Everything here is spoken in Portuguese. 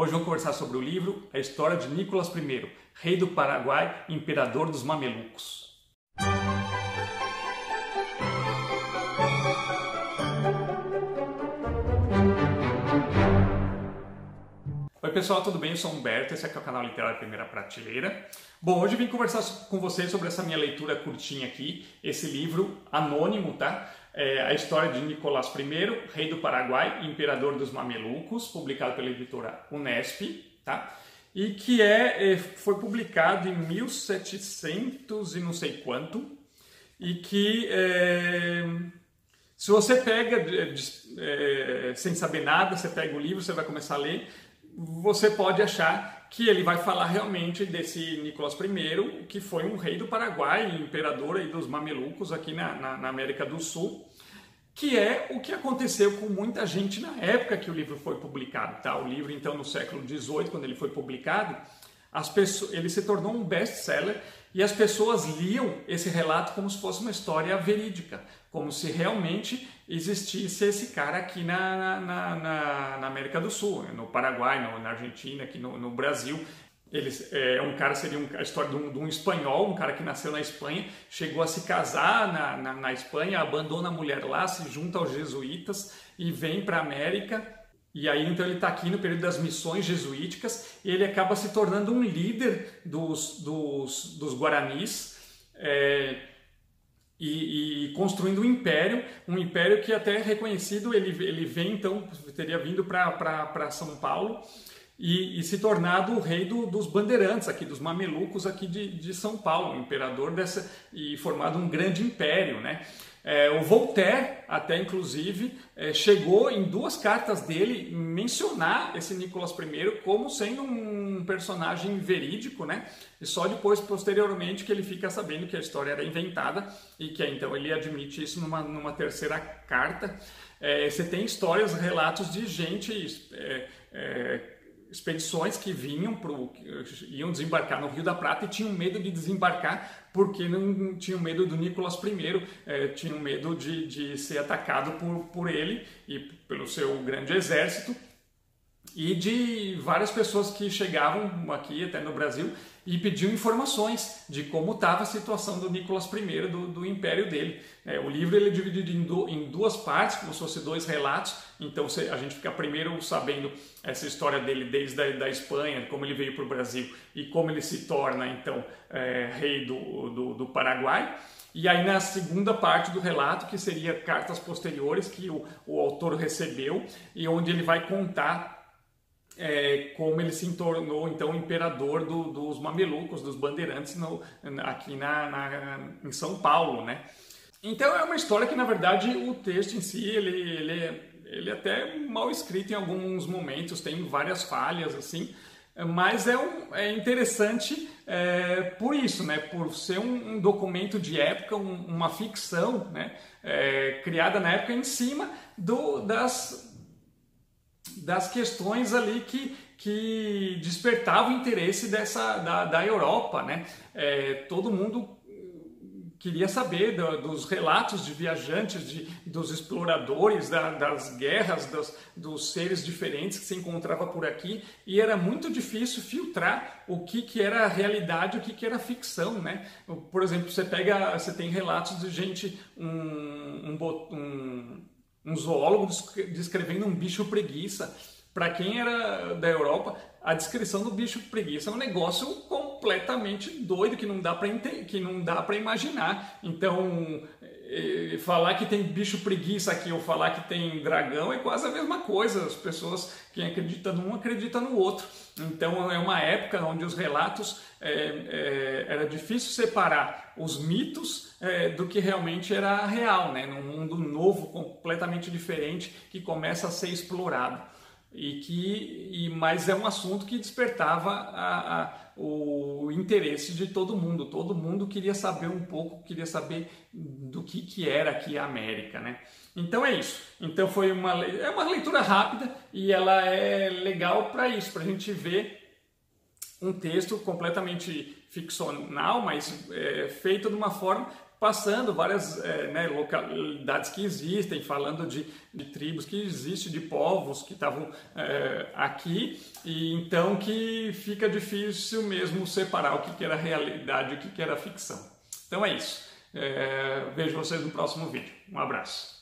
Hoje vamos conversar sobre o livro A História de Nicolás I, rei do Paraguai, imperador dos mamelucos. Oi pessoal, tudo bem? Eu sou o Humberto, esse aqui é o canal Literário Primeira Prateleira. Bom, hoje eu vim conversar com vocês sobre essa minha leitura curtinha aqui, esse livro anônimo, tá? A História de Nicolás I, rei do Paraguai, imperador dos mamelucos, publicado pela editora Unesp, tá? E que foi publicado em 1700 e não sei quanto, e que se você pega sem saber nada, você pega o livro, você vai começar a ler, você pode achar que ele vai falar realmente desse Nicolás I, que foi um rei do Paraguai, imperador aí dos mamelucos aqui na América do Sul, que é o que aconteceu com muita gente na época que o livro foi publicado. Tá? O livro, então, no século XVIII, quando ele foi publicado, ele se tornou um best-seller e as pessoas liam esse relato como se fosse uma história verídica, como se realmente existisse esse cara aqui na América do Sul, no Paraguai, na Argentina, aqui no Brasil. Seria a história de um espanhol, um cara que nasceu na Espanha, chegou a se casar na Espanha, abandona a mulher lá, se junta aos jesuítas e vem para a América. E aí então ele está aqui no período das missões jesuíticas e ele acaba se tornando um líder dos guaranis e construindo um império que até é reconhecido. Ele vem então, teria vindo para São Paulo e se tornado o rei dos bandeirantes aqui, dos mamelucos aqui de São Paulo, imperador e formado um grande império, né? O Voltaire, até inclusive, chegou em duas cartas dele mencionar esse Nicolás I como sendo um personagem verídico, né? E só depois, posteriormente, que ele fica sabendo que a história era inventada e que então ele admite isso numa terceira carta. Você tem histórias, relatos de gente, expedições que iam desembarcar no Rio da Prata e tinham medo de desembarcar porque não tinham medo do Nicolás I, tinham medo de ser atacado por ele e pelo seu grande exército, e de várias pessoas que chegavam aqui até no Brasil e pediam informações de como estava a situação do Nicolás I, do império dele. O livro ele é dividido em duas partes, como se fossem dois relatos. Então a gente fica primeiro sabendo essa história dele desde a Espanha, como ele veio para o Brasil e como ele se torna então rei do Paraguai. E aí na segunda parte do relato, que seria cartas posteriores que o autor recebeu e onde ele vai contar como ele se tornou então imperador dos mamelucos, dos bandeirantes aqui em São Paulo, né? Então é uma história que, na verdade, o texto em si ele é até mal escrito em alguns momentos, tem várias falhas assim, mas é interessante por isso, né? Por ser um documento de época, uma ficção, né? Criada na época em cima das questões ali que despertavam o interesse da Europa, né? Todo mundo queria saber dos relatos de viajantes, dos exploradores, das guerras, dos seres diferentes que se encontrava por aqui, e era muito difícil filtrar o que era realidade e o que era ficção, né? Por exemplo, você tem relatos de gente, um zoólogo descrevendo um bicho preguiça. Para quem era da Europa, a descrição do bicho preguiça é um negócio completamente doido que não dá para imaginar. Então, falar que tem bicho preguiça aqui ou falar que tem dragão é quase a mesma coisa. As pessoas, quem acredita num, acredita no outro. Então, é uma época onde os relatos era difícil separar os mitos do que realmente era real, né? Num mundo novo, completamente diferente, que começa a ser explorado. Mas é um assunto que despertava o interesse de todo mundo. Todo mundo queria saber um pouco, queria saber do que era aqui a América, né? Então é isso. Então foi uma leitura rápida e ela é legal para isso, para a gente ver um texto completamente ficcional, mas feito de uma forma passando várias localidades que existem, falando de tribos que existem, de povos que estavam aqui, e então que fica difícil mesmo separar o que era realidade e o que era ficção. Então é isso. Vejo vocês no próximo vídeo. Um abraço.